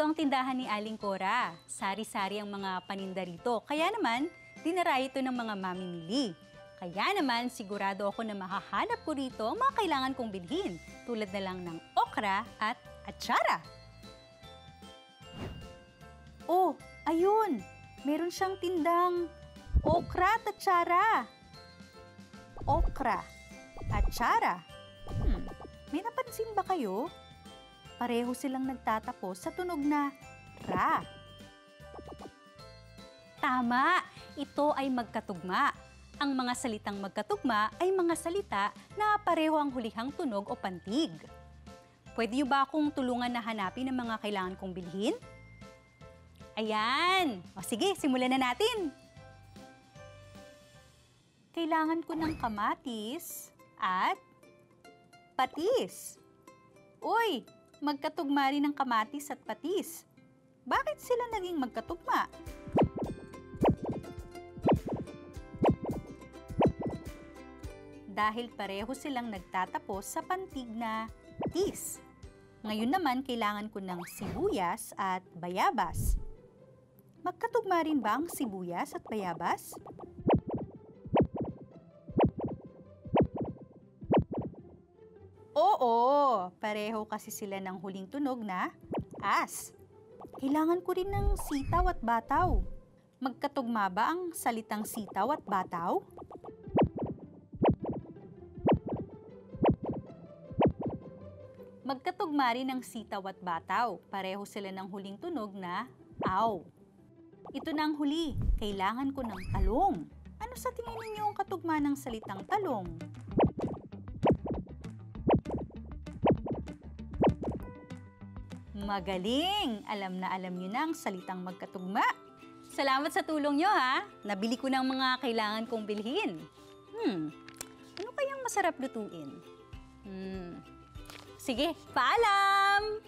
ang tindahan ni Aling Cora. Sari-sari ang mga paninda rito. Kaya naman, dinarayo ito ng mga mamimili. Kaya naman, sigurado ako na mahahanap ko rito ang mga kailangan kong bilhin. Tulad na lang ng okra at atsara. Oh, ayun! Meron siyang tindang okra at atsara. Okra, atsara. May napansin ba kayo? Pareho silang nagtatapos sa tunog na ra. Tama! Ito ay magkatugma. Ang mga salitang magkatugma ay mga salita na pareho ang hulihang tunog o pantig. Pwede niyo ba akong tulungan na hanapin ang mga kailangan kong bilhin? Ayan! O sige, simulan na natin! Kailangan ko ng kamatis at patis. Uy! Magkatugma rin ang kamatis at patis. Bakit sila naging magkatugma? Dahil pareho silang nagtatapos sa pantig na tis. Ngayon naman, kailangan ko ng sibuyas at bayabas. Magkatugma rin ba ang sibuyas at bayabas? Oo, pareho kasi sila ng huling tunog na as. Kailangan ko rin ng sitaw at bataw. Magkatugma ba ang salitang sitaw at bataw? Magkatugma rin ang sitaw at bataw. Pareho sila ng huling tunog na aw. Ito na ang huli. Kailangan ko ng talong. Ano sa tingin ninyo ang katugma ng salitang talong? Magaling! Alam na alam nyo na ang salitang magkatugma. Salamat sa tulong nyo ha! Nabili ko ng mga kailangan kong bilhin. Ano kayang masarap lutuin? Sige, paalam!